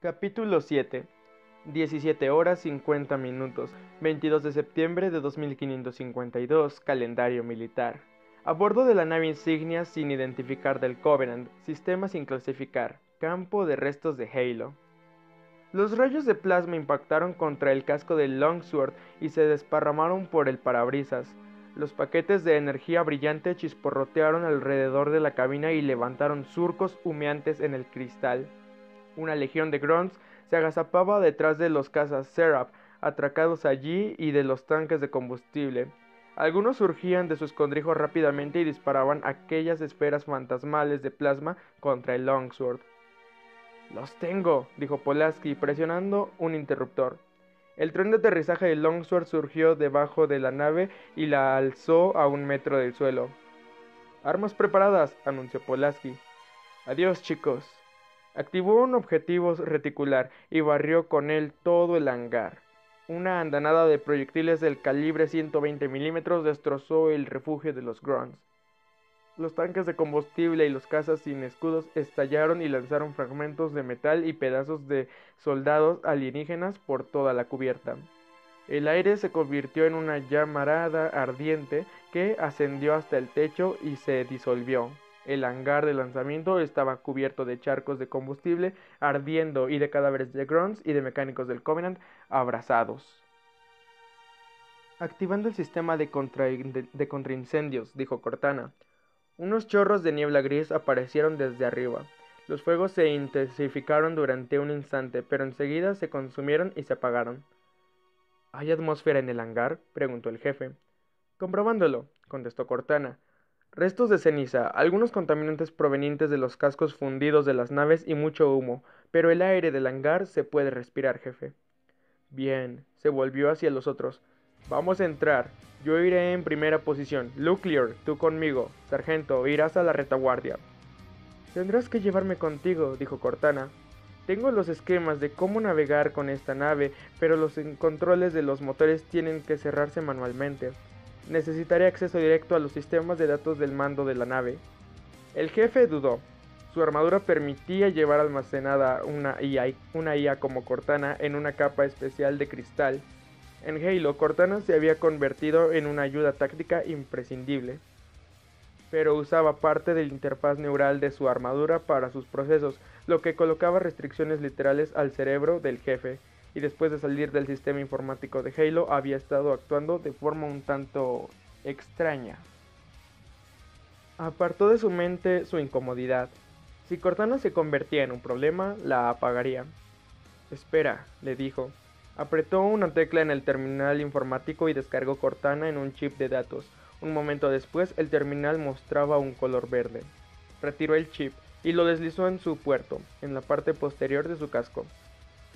Capítulo 7. 17 horas 50 minutos, 22 de septiembre de 2552, calendario militar. A bordo de la nave insignia sin identificar del Covenant, sistema sin clasificar, campo de restos de Halo. Los rayos de plasma impactaron contra el casco del Longsword y se desparramaron por el parabrisas. Los paquetes de energía brillante chisporrotearon alrededor de la cabina y levantaron surcos humeantes en el cristal. Una legión de grunts se agazapaba detrás de los cazas Seraph, atracados allí, y de los tanques de combustible. Algunos surgían de su escondrijo rápidamente y disparaban aquellas esferas fantasmales de plasma contra el Longsword. «Los tengo», dijo Pulaski, presionando un interruptor. El tren de aterrizaje del Longsword surgió debajo de la nave y la alzó a 1 metro del suelo. «Armas preparadas», anunció Pulaski. «Adiós, chicos». Activó un objetivo reticular y barrió con él todo el hangar. Una andanada de proyectiles del calibre 120 milímetros destrozó el refugio de los grunts. Los tanques de combustible y los cazas sin escudos estallaron y lanzaron fragmentos de metal y pedazos de soldados alienígenas por toda la cubierta. El aire se convirtió en una llamarada ardiente que ascendió hasta el techo y se disolvió. El hangar de lanzamiento estaba cubierto de charcos de combustible ardiendo y de cadáveres de grunts y de mecánicos del Covenant abrazados. «Activando el sistema de contraincendios», dijo Cortana. Unos chorros de niebla gris aparecieron desde arriba. Los fuegos se intensificaron durante un instante, pero enseguida se consumieron y se apagaron. «¿Hay atmósfera en el hangar?», preguntó el jefe. «Comprobándolo», contestó Cortana. «Restos de ceniza, algunos contaminantes provenientes de los cascos fundidos de las naves y mucho humo, pero el aire del hangar se puede respirar, jefe». «Bien», se volvió hacia los otros. «Vamos a entrar. Yo iré en primera posición. Nuclear, tú conmigo. Sargento, irás a la retaguardia». «Tendrás que llevarme contigo», dijo Cortana. «Tengo los esquemas de cómo navegar con esta nave, pero los controles de los motores tienen que cerrarse manualmente. Necesitaré acceso directo a los sistemas de datos del mando de la nave». El jefe dudó. Su armadura permitía llevar almacenada una IA como Cortana en una capa especial de cristal. En Halo, Cortana se había convertido en una ayuda táctica imprescindible, pero usaba parte de la interfaz neural de su armadura para sus procesos, lo que colocaba restricciones literales al cerebro del jefe, y después de salir del sistema informático de Halo había estado actuando de forma un tanto extraña. Apartó de su mente su incomodidad. Si Cortana se convertía en un problema, la apagaría. «Espera», le dijo. Apretó una tecla en el terminal informático y descargó Cortana en un chip de datos. Un momento después, el terminal mostraba un color verde. Retiró el chip y lo deslizó en su puerto, en la parte posterior de su casco.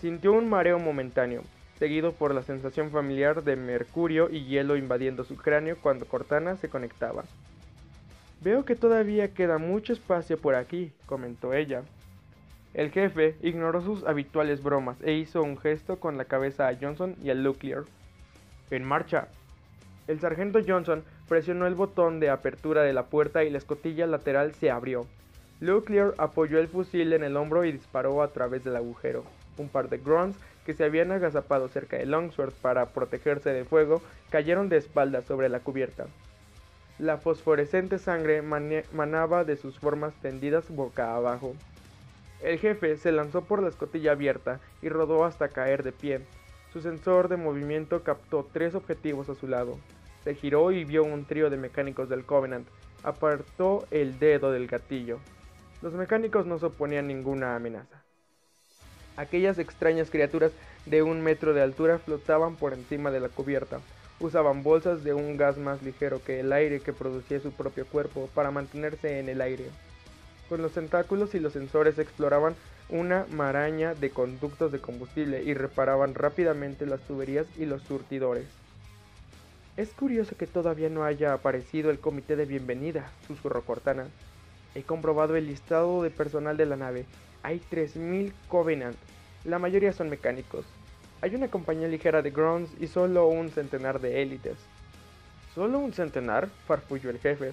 Sintió un mareo momentáneo, seguido por la sensación familiar de mercurio y hielo invadiendo su cráneo cuando Cortana se conectaba. «Veo que todavía queda mucho espacio por aquí», comentó ella. El jefe ignoró sus habituales bromas e hizo un gesto con la cabeza a Johnson y a Nuclear. «¡En marcha!». El sargento Johnson presionó el botón de apertura de la puerta y la escotilla lateral se abrió. Nuclear apoyó el fusil en el hombro y disparó a través del agujero. Un par de grunts que se habían agazapado cerca de Longsword para protegerse de fuego cayeron de espaldas sobre la cubierta. La fosforescente sangre manaba de sus formas tendidas boca abajo. El jefe se lanzó por la escotilla abierta y rodó hasta caer de pie. Su sensor de movimiento captó 3 objetivos a su lado. Se giró y vio un trío de mecánicos del Covenant. Apartó el dedo del gatillo. Los mecánicos no suponían ninguna amenaza. Aquellas extrañas criaturas de 1 metro de altura flotaban por encima de la cubierta. Usaban bolsas de un gas más ligero que el aire que producía su propio cuerpo para mantenerse en el aire. Con los tentáculos y los sensores exploraban una maraña de conductos de combustible y reparaban rápidamente las tuberías y los surtidores. «Es curioso que todavía no haya aparecido el comité de bienvenida», susurró Cortana. «He comprobado el listado de personal de la nave. Hay 3000 Covenant. La mayoría son mecánicos. Hay una compañía ligera de grunts y solo un centenar de élites». «¿Solo un centenar?», farfulló el jefe.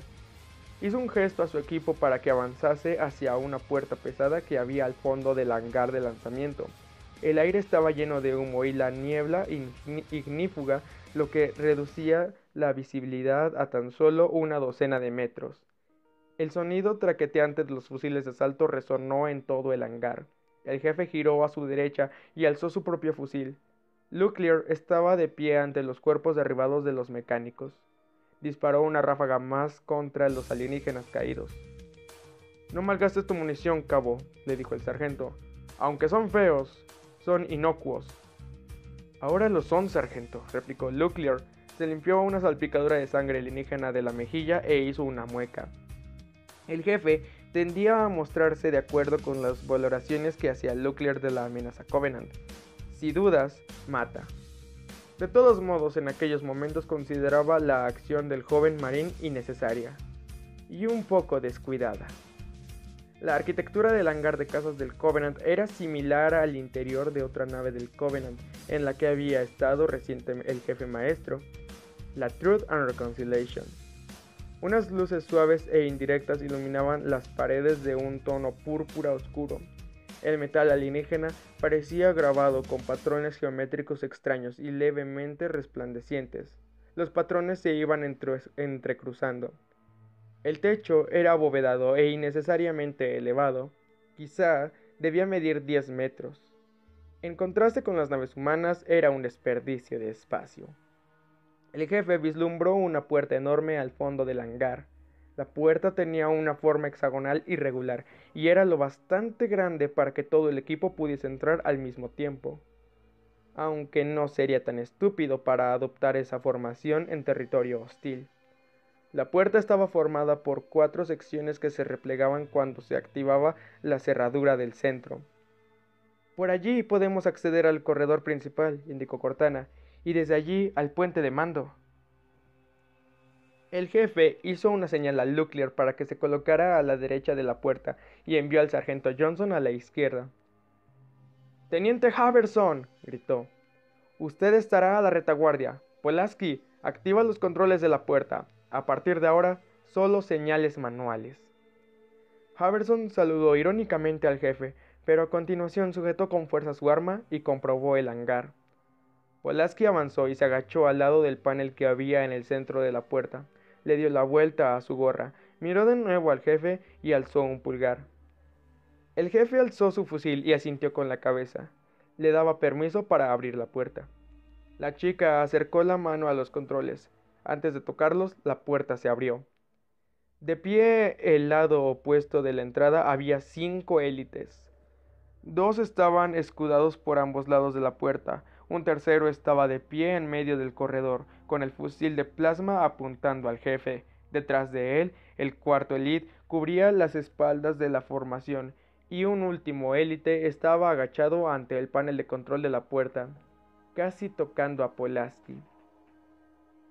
Hizo un gesto a su equipo para que avanzase hacia una puerta pesada que había al fondo del hangar de lanzamiento. El aire estaba lleno de humo y la niebla ignífuga, lo que reducía la visibilidad a tan solo una docena de metros. El sonido traqueteante de los fusiles de asalto resonó en todo el hangar. El jefe giró a su derecha y alzó su propio fusil. Lucier estaba de pie ante los cuerpos derribados de los mecánicos. Disparó una ráfaga más contra los alienígenas caídos. No malgastes tu munición, cabo, le dijo el sargento. Aunque son feos, son inocuos. Ahora lo son, sargento, replicó Lucier. Se limpió una salpicadura de sangre alienígena de la mejilla e hizo una mueca. El jefe tendía a mostrarse de acuerdo con las valoraciones que hacía Lucier de la amenaza Covenant. Si dudas, mata. De todos modos, en aquellos momentos consideraba la acción del joven marín innecesaria y un poco descuidada. La arquitectura del hangar de cazas del Covenant era similar al interior de otra nave del Covenant en la que había estado recientemente el jefe maestro, la Truth and Reconciliation. Unas luces suaves e indirectas iluminaban las paredes de un tono púrpura oscuro. El metal alienígena parecía grabado con patrones geométricos extraños y levemente resplandecientes. Los patrones se iban entrecruzando. El techo era abovedado e innecesariamente elevado. Quizá debía medir 10 metros. En contraste con las naves humanas, era un desperdicio de espacio. El jefe vislumbró una puerta enorme al fondo del hangar. La puerta tenía una forma hexagonal irregular y era lo bastante grande para que todo el equipo pudiese entrar al mismo tiempo, aunque no sería tan estúpido para adoptar esa formación en territorio hostil. La puerta estaba formada por 4 secciones que se replegaban cuando se activaba la cerradura del centro. Por allí podemos acceder al corredor principal, indicó Cortana, y desde allí al puente de mando. El jefe hizo una señal a Lucier para que se colocara a la derecha de la puerta y envió al sargento Johnson a la izquierda. «Teniente Haverson», gritó, «usted estará a la retaguardia. Pulaski, activa los controles de la puerta. A partir de ahora, solo señales manuales». Haverson saludó irónicamente al jefe, pero a continuación sujetó con fuerza su arma y comprobó el hangar. Pulaski avanzó y se agachó al lado del panel que había en el centro de la puerta. Le dio la vuelta a su gorra, miró de nuevo al jefe y alzó un pulgar. El jefe alzó su fusil y asintió con la cabeza. Le daba permiso para abrir la puerta. La chica acercó la mano a los controles. Antes de tocarlos, la puerta se abrió. De pie el lado opuesto de la entrada había 5 élites. 2 estaban escudados por ambos lados de la puerta. Un tercero estaba de pie en medio del corredor, con el fusil de plasma apuntando al jefe. Detrás de él, el cuarto élite cubría las espaldas de la formación, y un último élite estaba agachado ante el panel de control de la puerta, casi tocando a Pulaski.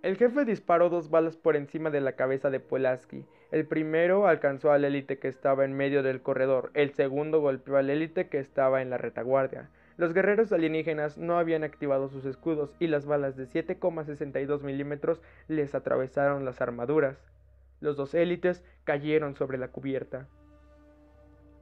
El jefe disparó 2 balas por encima de la cabeza de Pulaski. El primero alcanzó al élite que estaba en medio del corredor, el segundo golpeó al élite que estaba en la retaguardia. Los guerreros alienígenas no habían activado sus escudos y las balas de 7,62 milímetros les atravesaron las armaduras. Los 2 élites cayeron sobre la cubierta.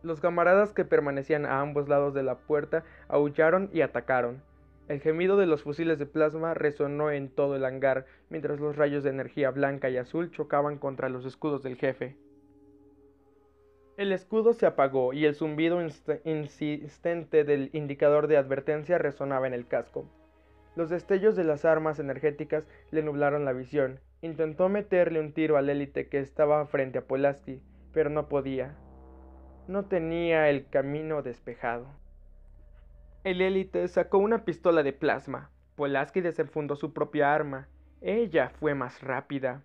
Los camaradas que permanecían a ambos lados de la puerta aullaron y atacaron. El gemido de los fusiles de plasma resonó en todo el hangar, mientras los rayos de energía blanca y azul chocaban contra los escudos del jefe. El escudo se apagó y el zumbido insistente del indicador de advertencia resonaba en el casco. Los destellos de las armas energéticas le nublaron la visión. Intentó meterle un tiro al élite que estaba frente a Pulaski, pero no podía. No tenía el camino despejado. El élite sacó una pistola de plasma. Pulaski desenfundó su propia arma. Ella fue más rápida.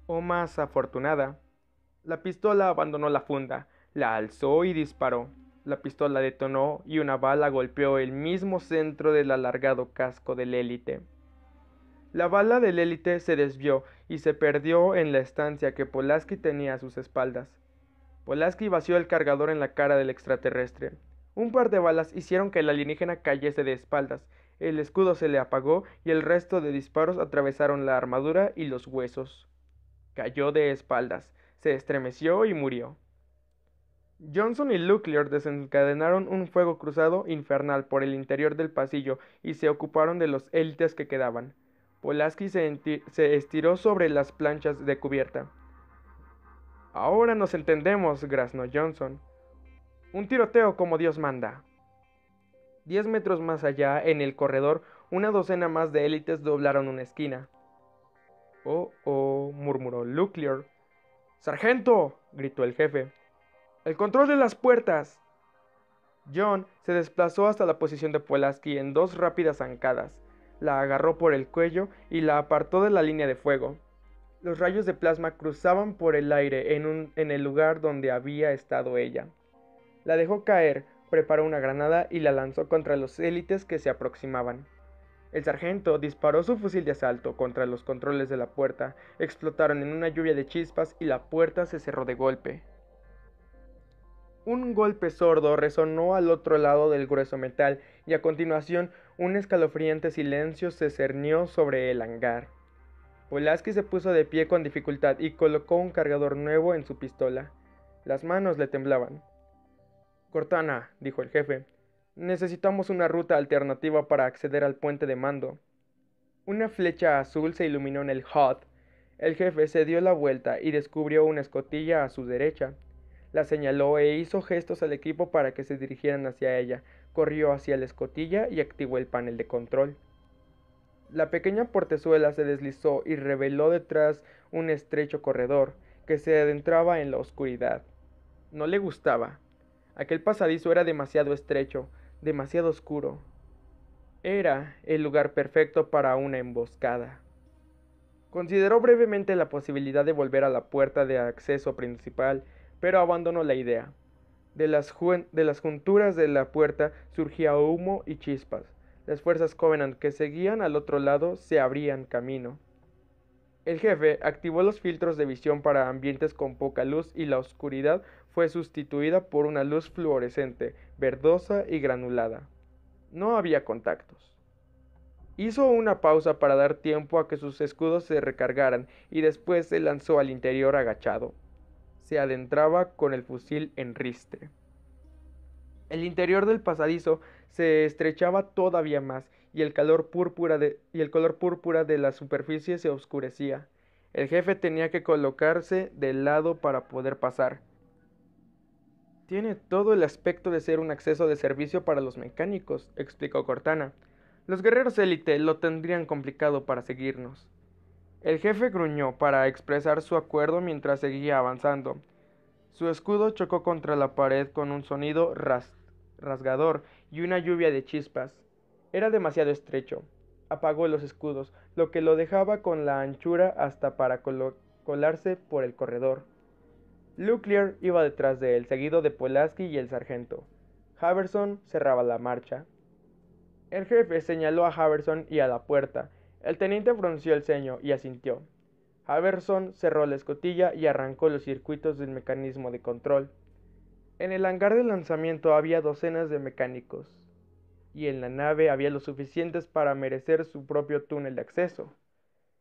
O más afortunada. La pistola abandonó la funda, la alzó y disparó. La pistola detonó y una bala golpeó el mismo centro del alargado casco del élite. La bala del élite se desvió y se perdió en la estancia que Pulaski tenía a sus espaldas. Pulaski vació el cargador en la cara del extraterrestre. Un par de balas hicieron que el alienígena cayese de espaldas. El escudo se le apagó y el resto de disparos atravesaron la armadura y los huesos. Cayó de espaldas, se estremeció y murió. Johnson y Lucklier desencadenaron un fuego cruzado infernal por el interior del pasillo y se ocuparon de los élites que quedaban. Pulaski se estiró sobre las planchas de cubierta. Ahora nos entendemos, graznó Johnson. Un tiroteo como Dios manda. 10 metros más allá, en el corredor, una docena más de élites doblaron una esquina. Oh, oh, murmuró Lucklier. ¡Sargento! Gritó el jefe. ¡El control de las puertas! John se desplazó hasta la posición de Pulaski en dos rápidas zancadas. La agarró por el cuello y la apartó de la línea de fuego. Los rayos de plasma cruzaban por el aire en el lugar donde había estado ella. La dejó caer, preparó una granada y la lanzó contra los élites que se aproximaban. El sargento disparó su fusil de asalto contra los controles de la puerta, explotaron en una lluvia de chispas y la puerta se cerró de golpe. Un golpe sordo resonó al otro lado del grueso metal y a continuación un escalofriante silencio se cernió sobre el hangar. Pulaski se puso de pie con dificultad y colocó un cargador nuevo en su pistola. Las manos le temblaban. Cortana, dijo el jefe, necesitamos una ruta alternativa para acceder al puente de mando. Una flecha azul se iluminó en el HUD. El jefe se dio la vuelta y descubrió una escotilla a su derecha. La señaló e hizo gestos al equipo para que se dirigieran hacia ella. Corrió hacia la escotilla y activó el panel de control. La pequeña portezuela se deslizó y reveló detrás un estrecho corredor que se adentraba en la oscuridad. No le gustaba. Aquel pasadizo era demasiado estrecho, demasiado oscuro. Era el lugar perfecto para una emboscada. Consideró brevemente la posibilidad de volver a la puerta de acceso principal, pero abandonó la idea. De las junturas de la puerta surgía humo y chispas. Las fuerzas Covenant que seguían al otro lado se abrían camino. El jefe activó los filtros de visión para ambientes con poca luz y la oscuridad fue sustituida por una luz fluorescente, verdosa y granulada. No había contactos. Hizo una pausa para dar tiempo a que sus escudos se recargaran y después se lanzó al interior agachado. Se adentraba con el fusil en ristre. El interior del pasadizo se estrechaba todavía más y el color púrpura de la superficie se oscurecía. El jefe tenía que colocarse de lado para poder pasar. Tiene todo el aspecto de ser un acceso de servicio para los mecánicos, explicó Cortana. Los guerreros élite lo tendrían complicado para seguirnos. El jefe gruñó para expresar su acuerdo mientras seguía avanzando. Su escudo chocó contra la pared con un sonido rasgador y una lluvia de chispas. Era demasiado estrecho. Apagó los escudos, lo que lo dejaba con la anchura hasta para colarse por el corredor. Lucklier iba detrás de él, seguido de Pulaski y el sargento. Haverson cerraba la marcha. El jefe señaló a Haverson y a la puerta. El teniente frunció el ceño y asintió. Haverson cerró la escotilla y arrancó los circuitos del mecanismo de control. En el hangar de lanzamiento había docenas de mecánicos, y en la nave había los suficientes para merecer su propio túnel de acceso.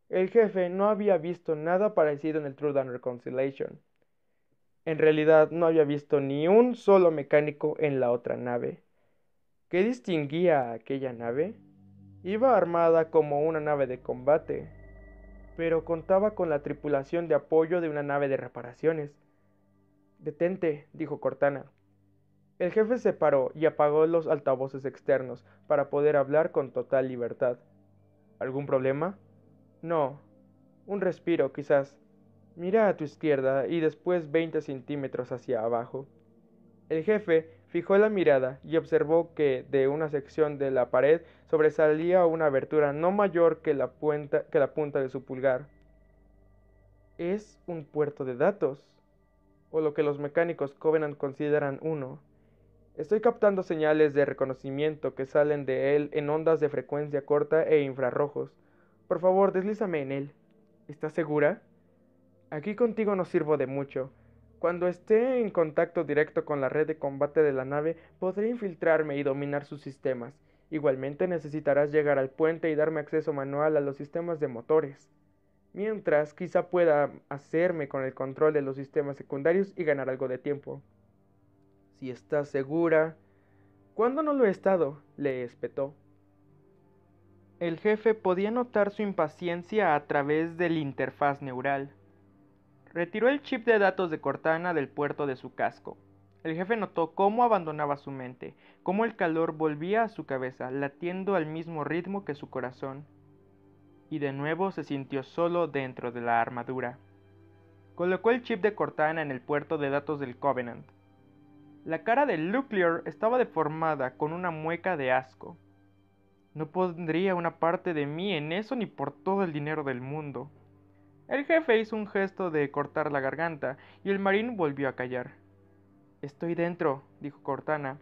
El jefe no había visto nada parecido en el Truth and Reconciliation. En realidad no había visto ni un solo mecánico en la otra nave. ¿Qué distinguía a aquella nave? Iba armada como una nave de combate, pero contaba con la tripulación de apoyo de una nave de reparaciones. Detente, dijo Cortana. El jefe se paró y apagó los altavoces externos para poder hablar con total libertad. ¿Algún problema? No. Un respiro, quizás. Mira a tu izquierda y después 20 centímetros hacia abajo. El jefe fijó la mirada y observó que de una sección de la pared sobresalía una abertura no mayor que la punta de su pulgar. Es un puerto de datos, o lo que los mecánicos Covenant consideran uno. Estoy captando señales de reconocimiento que salen de él en ondas de frecuencia corta e infrarrojos. Por favor, deslízame en él. ¿Estás segura? Aquí contigo no sirvo de mucho. Cuando esté en contacto directo con la red de combate de la nave, podré infiltrarme y dominar sus sistemas. Igualmente necesitarás llegar al puente y darme acceso manual a los sistemas de motores. Mientras, quizá pueda hacerme con el control de los sistemas secundarios y ganar algo de tiempo. Si estás segura. ¿Cuándo no lo he estado?, le espetó. El jefe podía notar su impaciencia a través del interfaz neural. Retiró el chip de datos de Cortana del puerto de su casco. El jefe notó cómo abandonaba su mente, cómo el calor volvía a su cabeza, latiendo al mismo ritmo que su corazón. Y de nuevo se sintió solo dentro de la armadura. Colocó el chip de Cortana en el puerto de datos del Covenant. La cara de Nuclear estaba deformada con una mueca de asco. No pondría una parte de mí en eso ni por todo el dinero del mundo. El jefe hizo un gesto de cortar la garganta y el marín volvió a callar. Estoy dentro, dijo Cortana.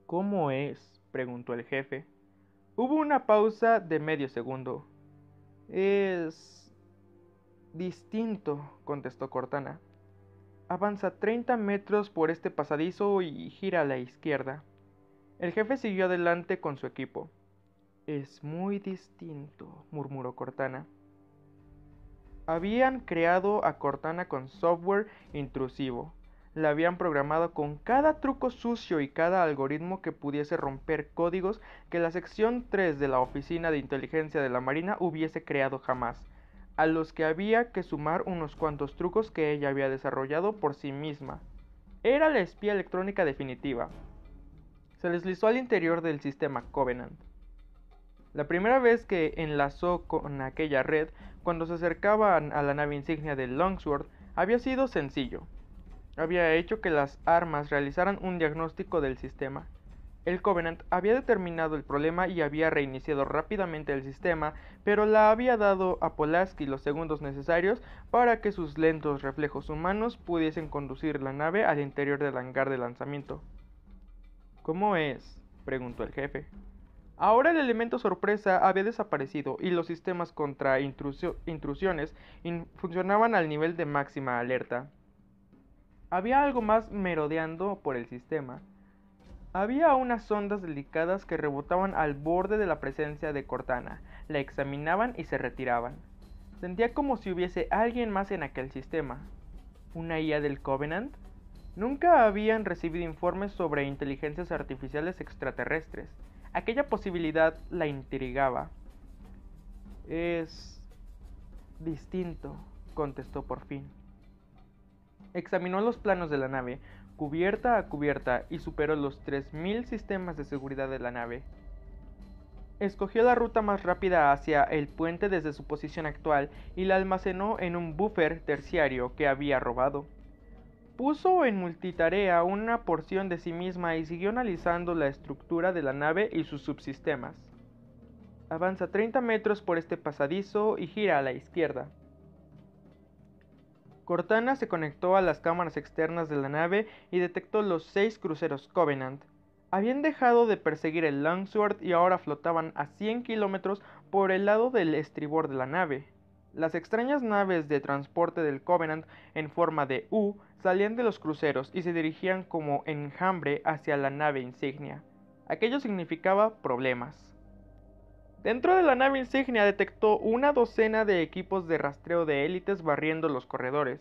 ¿Cómo es?, preguntó el jefe. Hubo una pausa de medio segundo. Es distinto, contestó Cortana. Avanza 30 metros por este pasadizo y gira a la izquierda. El jefe siguió adelante con su equipo. Es muy distinto, murmuró Cortana. Habían creado a Cortana con software intrusivo. La habían programado con cada truco sucio y cada algoritmo que pudiese romper códigos que la sección 3 de la Oficina de Inteligencia de la Marina hubiese creado jamás, a los que había que sumar unos cuantos trucos que ella había desarrollado por sí misma. Era la espía electrónica definitiva. Se deslizó al interior del sistema Covenant. La primera vez que enlazó con aquella red, cuando se acercaban a la nave insignia de Longsword, había sido sencillo. Había hecho que las armas realizaran un diagnóstico del sistema. El Covenant había determinado el problema y había reiniciado rápidamente el sistema, pero le había dado a Pulaski los segundos necesarios para que sus lentos reflejos humanos pudiesen conducir la nave al interior del hangar de lanzamiento. ¿Cómo es?, preguntó el jefe. Ahora el elemento sorpresa había desaparecido y los sistemas contra intrusiones funcionaban al nivel de máxima alerta. Había algo más merodeando por el sistema. Había unas ondas delicadas que rebotaban al borde de la presencia de Cortana, la examinaban y se retiraban. Sentía como si hubiese alguien más en aquel sistema. ¿Una IA del Covenant? Nunca habían recibido informes sobre inteligencias artificiales extraterrestres. Aquella posibilidad la intrigaba. Es distinto, contestó por fin. Examinó los planos de la nave, cubierta a cubierta, y superó los 3000 sistemas de seguridad de la nave. Escogió la ruta más rápida hacia el puente desde su posición actual y la almacenó en un buffer terciario que había robado. Puso en multitarea una porción de sí misma y siguió analizando la estructura de la nave y sus subsistemas. Avanza 30 metros por este pasadizo y gira a la izquierda. Cortana se conectó a las cámaras externas de la nave y detectó los 6 cruceros Covenant. Habían dejado de perseguir el Longsword y ahora flotaban a 100 kilómetros por el lado del estribor de la nave. Las extrañas naves de transporte del Covenant en forma de U salían de los cruceros y se dirigían como enjambre hacia la nave insignia. Aquello significaba problemas. Dentro de la nave insignia detectó una docena de equipos de rastreo de élites barriendo los corredores.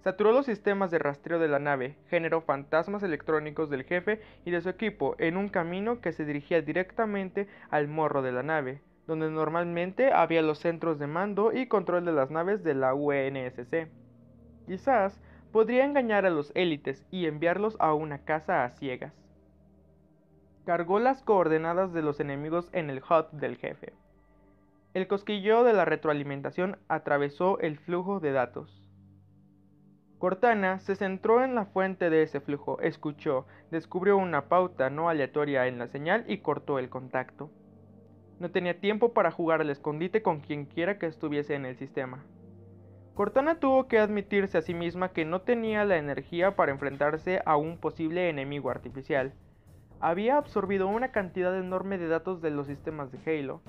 Saturó los sistemas de rastreo de la nave, generó fantasmas electrónicos del jefe y de su equipo en un camino que se dirigía directamente al morro de la nave, donde normalmente había los centros de mando y control de las naves de la UNSC. Quizás podría engañar a los élites y enviarlos a una caza a ciegas. Cargó las coordenadas de los enemigos en el HUD del jefe. El cosquilleo de la retroalimentación atravesó el flujo de datos. Cortana se centró en la fuente de ese flujo, escuchó, descubrió una pauta no aleatoria en la señal y cortó el contacto. No tenía tiempo para jugar al escondite con quienquiera que estuviese en el sistema. Cortana tuvo que admitirse a sí misma que no tenía la energía para enfrentarse a un posible enemigo artificial. Había absorbido una cantidad enorme de datos de los sistemas de Halo,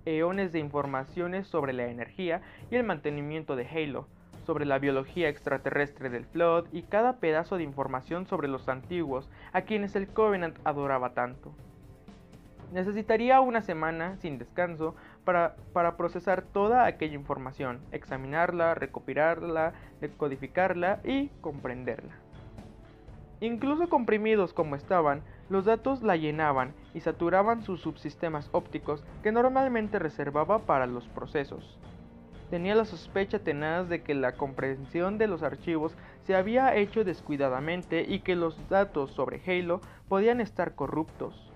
eones de informaciones sobre la energía y el mantenimiento de Halo, sobre la biología extraterrestre del Flood y cada pedazo de información sobre los antiguos, a quienes el Covenant adoraba tanto. Necesitaría una semana, sin descanso, para procesar toda aquella información, examinarla, recopilarla, decodificarla y comprenderla. Incluso comprimidos como estaban, los datos la llenaban y saturaban sus subsistemas ópticos que normalmente reservaba para los procesos. Tenía la sospecha tenaz de que la comprensión de los archivos se había hecho descuidadamente y que los datos sobre Halo podían estar corruptos.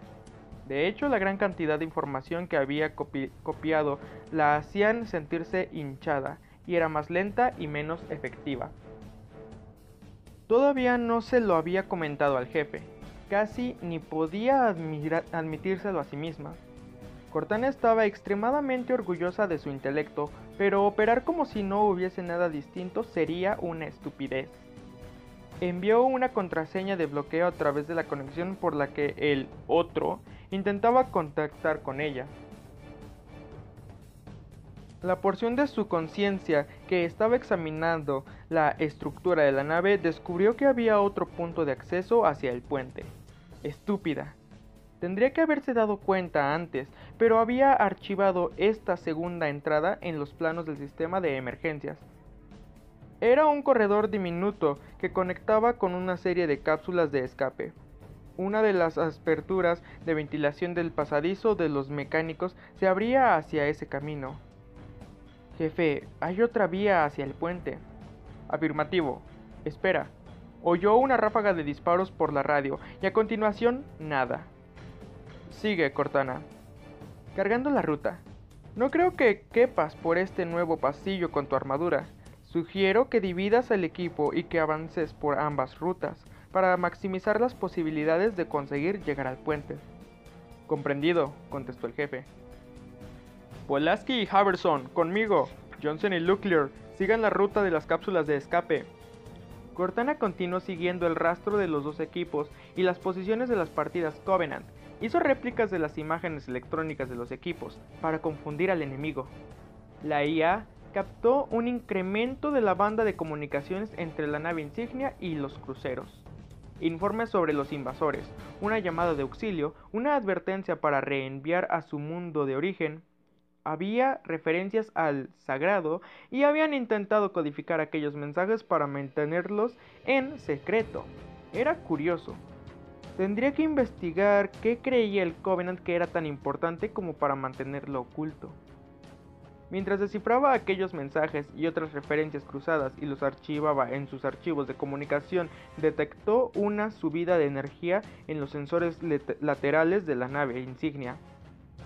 De hecho, la gran cantidad de información que había copiado la hacían sentirse hinchada, y era más lenta y menos efectiva. Todavía no se lo había comentado al jefe, casi ni podía admitírselo a sí misma. Cortana estaba extremadamente orgullosa de su intelecto, pero operar como si no hubiese nada distinto sería una estupidez. Envió una contraseña de bloqueo a través de la conexión por la que el otro intentaba contactar con ella. La porción de su conciencia que estaba examinando la estructura de la nave descubrió que había otro punto de acceso hacia el puente. Estúpida. Tendría que haberse dado cuenta antes, pero había archivado esta segunda entrada en los planos del sistema de emergencias. Era un corredor diminuto que conectaba con una serie de cápsulas de escape. Una de las aperturas de ventilación del pasadizo de los mecánicos se abría hacia ese camino. Jefe, hay otra vía hacia el puente. Afirmativo. Espera. Oyó una ráfaga de disparos por la radio y a continuación nada. Sigue, Cortana. Cargando la ruta. No creo que quepas por este nuevo pasillo con tu armadura. Sugiero que dividas el equipo y que avances por ambas rutas, para maximizar las posibilidades de conseguir llegar al puente. Comprendido, contestó el jefe. Pulaski y Haverson, conmigo. Johnson y Luclear, sigan la ruta de las cápsulas de escape. Cortana continuó siguiendo el rastro de los dos equipos y las posiciones de las partidas Covenant. Hizo réplicas de las imágenes electrónicas de los equipos para confundir al enemigo. La IA captó un incremento de la banda de comunicaciones entre la nave insignia y los cruceros. Informes sobre los invasores, una llamada de auxilio, una advertencia para reenviar a su mundo de origen. Había referencias al sagrado y habían intentado codificar aquellos mensajes para mantenerlos en secreto. Era curioso. Tendría que investigar qué creía el Covenant que era tan importante como para mantenerlo oculto. Mientras descifraba aquellos mensajes y otras referencias cruzadas y los archivaba en sus archivos de comunicación, detectó una subida de energía en los sensores laterales de la nave insignia.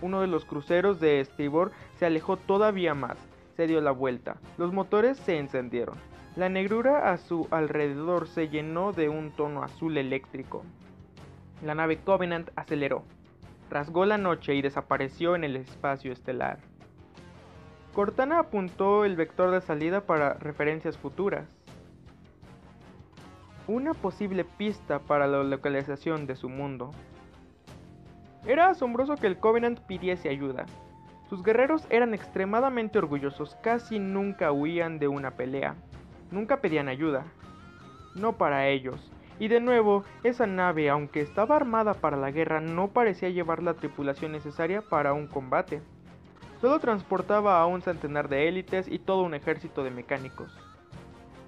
Uno de los cruceros de estribor se alejó todavía más, se dio la vuelta, los motores se encendieron. La negrura a su alrededor se llenó de un tono azul eléctrico. La nave Covenant aceleró, rasgó la noche y desapareció en el espacio estelar. Cortana apuntó el vector de salida para referencias futuras. Una posible pista para la localización de su mundo. Era asombroso que el Covenant pidiese ayuda. Sus guerreros eran extremadamente orgullosos, casi nunca huían de una pelea. Nunca pedían ayuda. No para ellos. Y de nuevo, esa nave, aunque estaba armada para la guerra, no parecía llevar la tripulación necesaria para un combate. Solo transportaba a un centenar de élites y todo un ejército de mecánicos.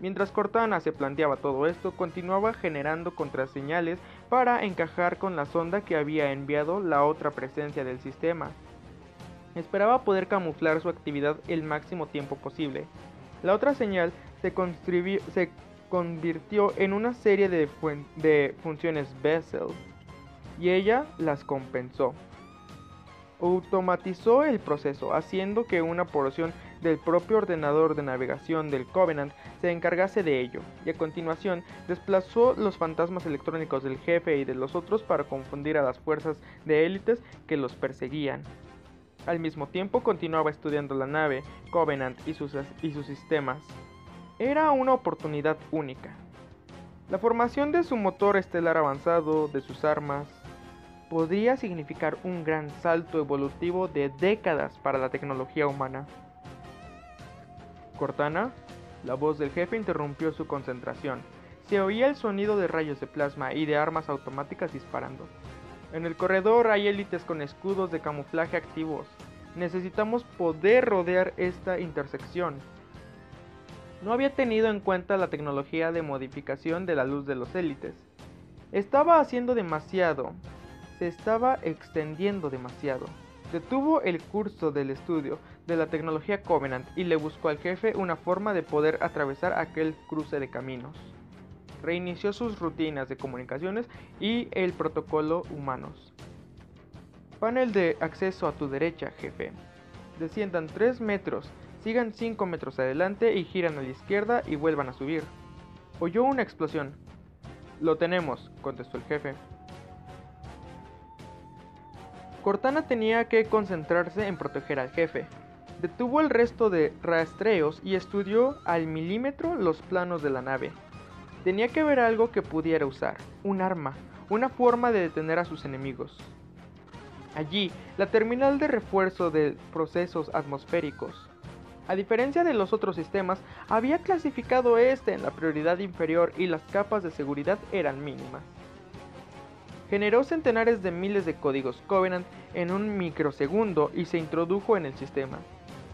Mientras Cortana se planteaba todo esto, continuaba generando contraseñales para encajar con la sonda que había enviado la otra presencia del sistema. Esperaba poder camuflar su actividad el máximo tiempo posible. La otra señal se convirtió en una serie de funciones Bessel, y ella las compensó. Automatizó el proceso, haciendo que una porción del propio ordenador de navegación del Covenant se encargase de ello, y a continuación desplazó los fantasmas electrónicos del jefe y de los otros para confundir a las fuerzas de élites que los perseguían. Al mismo tiempo continuaba estudiando la nave Covenant y sus sistemas. Era una oportunidad única. La formación de su motor estelar avanzado, de sus armas, podría significar un gran salto evolutivo de décadas para la tecnología humana. Cortana, la voz del jefe interrumpió su concentración. Se oía el sonido de rayos de plasma y de armas automáticas disparando. En el corredor hay élites con escudos de camuflaje activos. Necesitamos poder rodear esta intersección. No había tenido en cuenta la tecnología de modificación de la luz de los élites. Estaba haciendo demasiado. Se estaba extendiendo demasiado. Detuvo el curso del estudio de la tecnología Covenant y le buscó al jefe una forma de poder atravesar aquel cruce de caminos. Reinició sus rutinas de comunicaciones y el protocolo humanos. Panel de acceso a tu derecha, jefe. Desciendan 3 metros, sigan 5 metros adelante y giran a la izquierda y vuelvan a subir. Oyó una explosión. Lo tenemos, contestó el jefe. Cortana tenía que concentrarse en proteger al jefe. Detuvo el resto de rastreos y estudió al milímetro los planos de la nave. Tenía que ver algo que pudiera usar, un arma, una forma de detener a sus enemigos. Allí, la terminal de refuerzo de procesos atmosféricos. A diferencia de los otros sistemas, había clasificado este en la prioridad inferior y las capas de seguridad eran mínimas. Generó centenares de miles de códigos Covenant en un microsegundo y se introdujo en el sistema.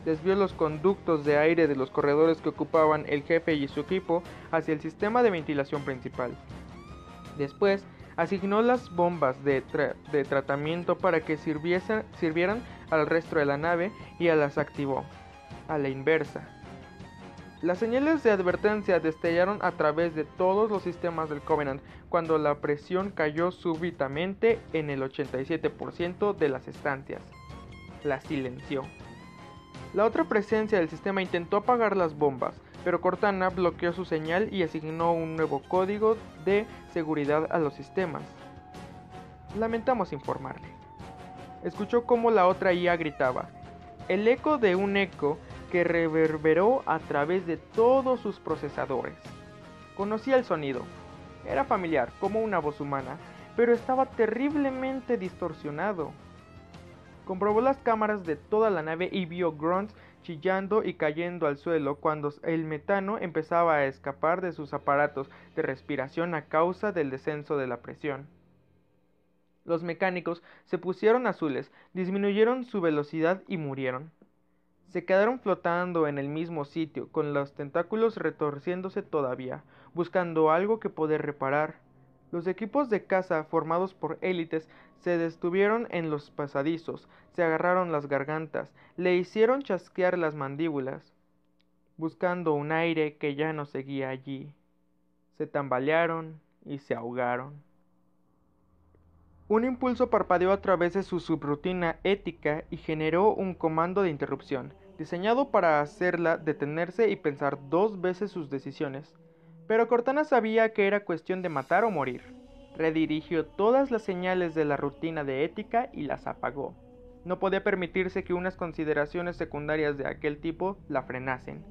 Desvió los conductos de aire de los corredores que ocupaban el jefe y su equipo hacia el sistema de ventilación principal. Después, asignó las bombas de tratamiento para que sirvieran al resto de la nave y las activó, a la inversa. Las señales de advertencia destellaron a través de todos los sistemas del Covenant cuando la presión cayó súbitamente en el 87% de las estancias. La silenció. La otra presencia del sistema intentó apagar las bombas, pero Cortana bloqueó su señal y asignó un nuevo código de seguridad a los sistemas. Lamentamos informarle. Escuchó cómo la otra IA gritaba, el eco de un eco que reverberó a través de todos sus procesadores. Conocía el sonido. Era familiar, como una voz humana, pero estaba terriblemente distorsionado. Comprobó las cámaras de toda la nave y vio grunts chillando y cayendo al suelo cuando el metano empezaba a escapar de sus aparatos de respiración a causa del descenso de la presión. Los mecánicos se pusieron azules, disminuyeron su velocidad y murieron. Se quedaron flotando en el mismo sitio, con los tentáculos retorciéndose todavía, buscando algo que poder reparar. Los equipos de caza formados por élites se detuvieron en los pasadizos, se agarraron las gargantas, le hicieron chasquear las mandíbulas, buscando un aire que ya no seguía allí. Se tambalearon y se ahogaron. Un impulso parpadeó a través de su subrutina ética y generó un comando de interrupción, diseñado para hacerla detenerse y pensar 2 veces sus decisiones. Pero Cortana sabía que era cuestión de matar o morir. Redirigió todas las señales de la rutina de ética y las apagó. No podía permitirse que unas consideraciones secundarias de aquel tipo la frenasen.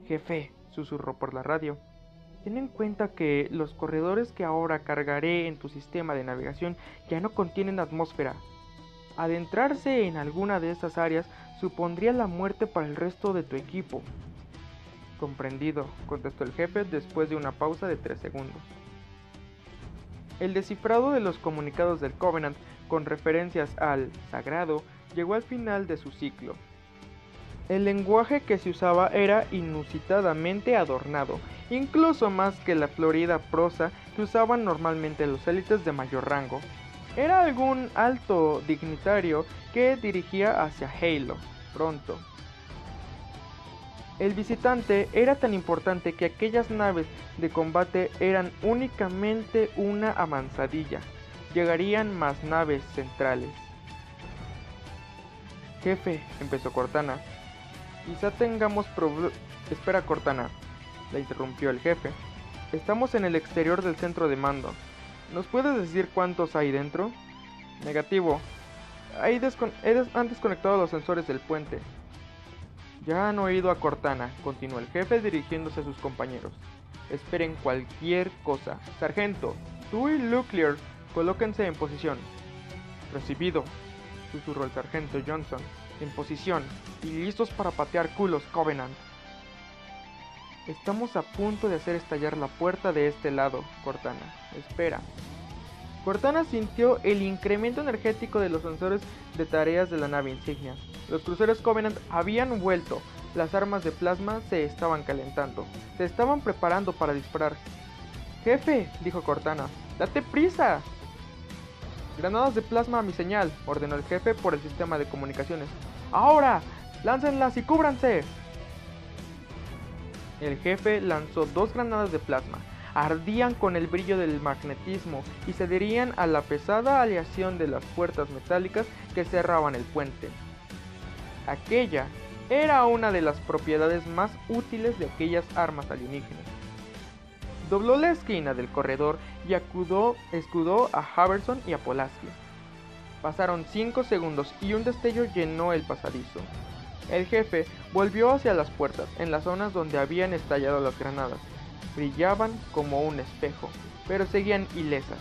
Jefe, susurró por la radio. Ten en cuenta que los corredores que ahora cargaré en tu sistema de navegación ya no contienen atmósfera. Adentrarse en alguna de estas áreas supondría la muerte para el resto de tu equipo. Comprendido, contestó el jefe después de una pausa de 3 segundos. El descifrado de los comunicados del Covenant con referencias al sagrado llegó al final de su ciclo. El lenguaje que se usaba era inusitadamente adornado, incluso más que la florida prosa que usaban normalmente los élites de mayor rango. Era algún alto dignatario que dirigía hacia Halo, pronto. El visitante era tan importante que aquellas naves de combate eran únicamente una avanzadilla. Llegarían más naves centrales. Jefe, empezó Cortana. Quizá tengamos Espera, Cortana, la interrumpió el jefe. Estamos en el exterior del centro de mando. ¿Nos puedes decir cuántos hay dentro? Negativo. Han desconectado los sensores del puente. Ya han oído a Cortana, continuó el jefe dirigiéndose a sus compañeros. Esperen cualquier cosa. Sargento, tú y Nuclear, colóquense en posición. Recibido, susurró el sargento Johnson. En posición y listos para patear culos, Covenant. Estamos a punto de hacer estallar la puerta de este lado, Cortana. Espera. Cortana sintió el incremento energético de los sensores de tareas de la nave insignia. Los cruceros Covenant habían vuelto. Las armas de plasma se estaban calentando. Se estaban preparando para disparar. Jefe, dijo Cortana, ¡Date prisa! Granadas de plasma a mi señal, ordenó el jefe por el sistema de comunicaciones. ¡Ahora! ¡Láncenlas y cúbranse! El jefe lanzó 2 granadas de plasma. Ardían con el brillo del magnetismo y se adherían a la pesada aleación de las puertas metálicas que cerraban el puente. Aquella era una de las propiedades más útiles de aquellas armas alienígenas. Dobló la esquina del corredor y escudó a Haverson y a Pulaski. Pasaron 5 segundos y un destello llenó el pasadizo. El jefe volvió hacia las puertas, en las zonas donde habían estallado las granadas. Brillaban como un espejo, pero seguían ilesas.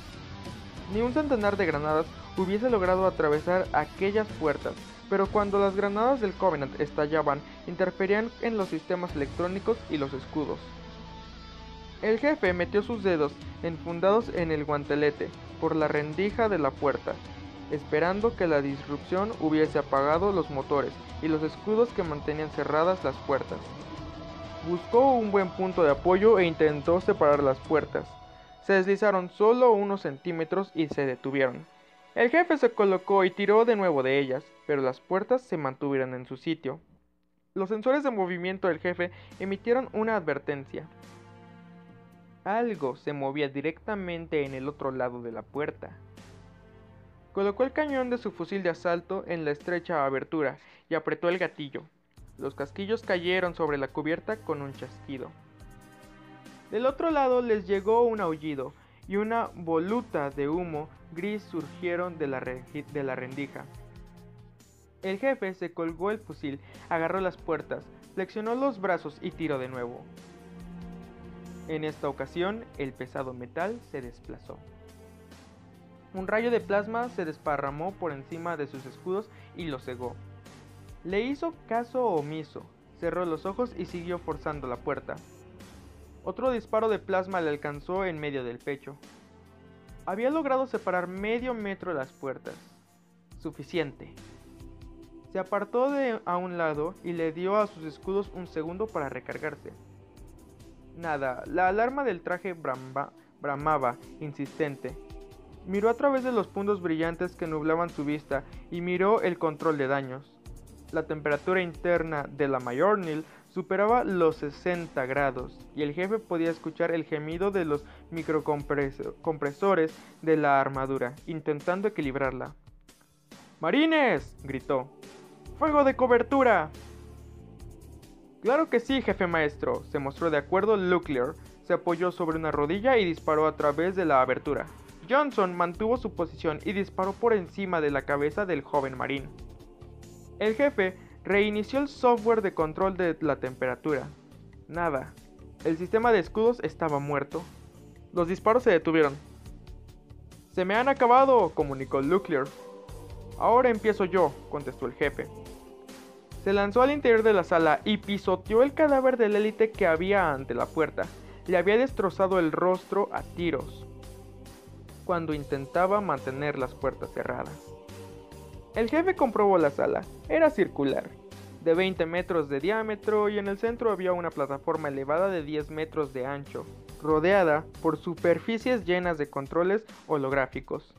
Ni un centenar de granadas hubiese logrado atravesar aquellas puertas, pero cuando las granadas del Covenant estallaban, interferían en los sistemas electrónicos y los escudos. El jefe metió sus dedos enfundados en el guantelete por la rendija de la puerta, esperando que la disrupción hubiese apagado los motores y los escudos que mantenían cerradas las puertas. Buscó un buen punto de apoyo e intentó separar las puertas. Se deslizaron solo unos centímetros y se detuvieron. El jefe se colocó y tiró de nuevo de ellas, pero las puertas se mantuvieron en su sitio. Los sensores de movimiento del jefe emitieron una advertencia. Algo se movía directamente en el otro lado de la puerta. Colocó el cañón de su fusil de asalto en la estrecha abertura y apretó el gatillo. Los casquillos cayeron sobre la cubierta con un chasquido. Del otro lado les llegó un aullido y una voluta de humo gris surgieron de la rendija. El jefe se colgó el fusil, agarró las puertas, flexionó los brazos y tiró de nuevo. En esta ocasión, el pesado metal se desplazó. Un rayo de plasma se desparramó por encima de sus escudos y los cegó. Le hizo caso omiso, cerró los ojos y siguió forzando la puerta. Otro disparo de plasma le alcanzó en medio del pecho. Había logrado separar medio metro de las puertas. Suficiente. Se apartó a un lado y le dio a sus escudos un segundo para recargarse. Nada, la alarma del traje bramaba, insistente. Miró a través de los puntos brillantes que nublaban su vista y miró el control de daños. La temperatura interna de la Mjolnir superaba los 60 grados y el jefe podía escuchar el gemido de los microcompresores de la armadura, intentando equilibrarla. ¡Marines!, gritó. ¡Fuego de cobertura! Claro que sí, jefe maestro, se mostró de acuerdo Luckler, se apoyó sobre una rodilla y disparó a través de la abertura. Johnson mantuvo su posición y disparó por encima de la cabeza del joven marín. El jefe reinició el software de control de la temperatura. Nada, el sistema de escudos estaba muerto. Los disparos se detuvieron. «Se me han acabado», comunicó Luckler. «Ahora empiezo yo», contestó el jefe. Se lanzó al interior de la sala y pisoteó el cadáver del élite que había ante la puerta. Le había destrozado el rostro a tiros cuando intentaba mantener las puertas cerradas. El jefe comprobó la sala. Era circular, de 20 metros de diámetro, y en el centro había una plataforma elevada de 10 metros de ancho, rodeada por superficies llenas de controles holográficos.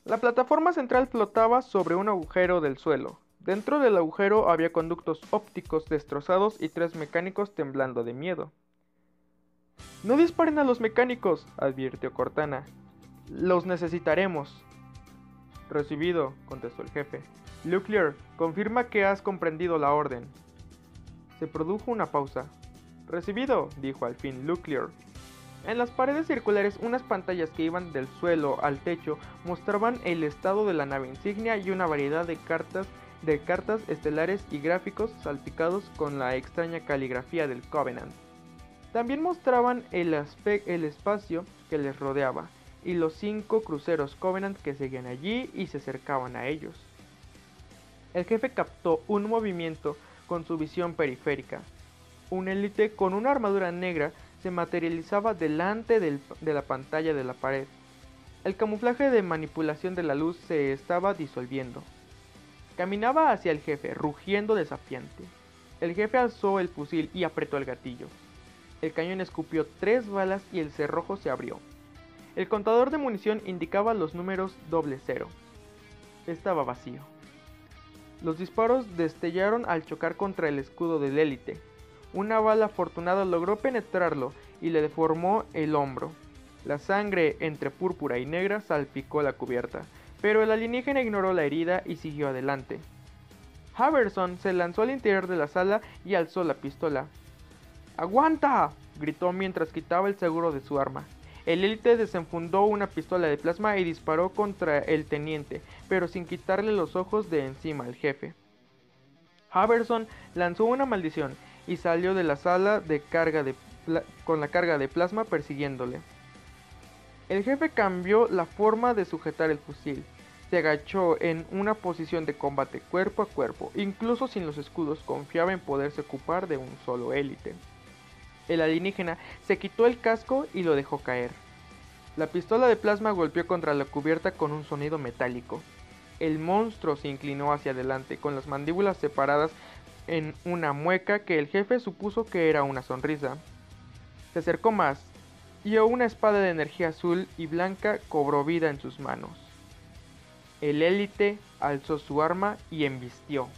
La plataforma central flotaba sobre un agujero del suelo. Dentro del agujero había conductos ópticos destrozados y 3 mecánicos temblando de miedo. «No disparen a los mecánicos», advirtió Cortana. «Los necesitaremos». «Recibido», contestó el jefe. «Luckler, confirma que has comprendido la orden». Se produjo una pausa. «Recibido», dijo al fin Luckler. En las paredes circulares, unas pantallas que iban del suelo al techo mostraban el estado de la nave insignia y una variedad de cartas estelares y gráficos salpicados con la extraña caligrafía del Covenant. También mostraban el espacio que les rodeaba y los 5 cruceros Covenant que seguían allí y se acercaban a ellos. El jefe captó un movimiento con su visión periférica. Un élite con una armadura negra se materializaba delante de la pantalla de la pared. El camuflaje de manipulación de la luz se estaba disolviendo. Caminaba hacia el jefe, rugiendo desafiante. El jefe alzó el fusil y apretó el gatillo. El cañón escupió 3 balas y el cerrojo se abrió. El contador de munición indicaba los números 00. Estaba vacío. Los disparos destellaron al chocar contra el escudo del élite. Una bala afortunada logró penetrarlo y le deformó el hombro. La sangre entre púrpura y negra salpicó la cubierta, pero el alienígena ignoró la herida y siguió adelante. Haverson se lanzó al interior de la sala y alzó la pistola. ¡Aguanta!, gritó mientras quitaba el seguro de su arma. El élite desenfundó una pistola de plasma y disparó contra el teniente, pero sin quitarle los ojos de encima al jefe. Haverson lanzó una maldición y salió de la sala con la carga de plasma persiguiéndole. El jefe cambió la forma de sujetar el fusil. Se agachó en una posición de combate cuerpo a cuerpo. Incluso sin los escudos confiaba en poderse ocupar de un solo élite. El alienígena se quitó el casco y lo dejó caer. La pistola de plasma golpeó contra la cubierta con un sonido metálico. El monstruo se inclinó hacia adelante con las mandíbulas separadas en una mueca que el jefe supuso que era una sonrisa. Se acercó más y una espada de energía azul y blanca cobró vida en sus manos. El élite alzó su arma y embistió.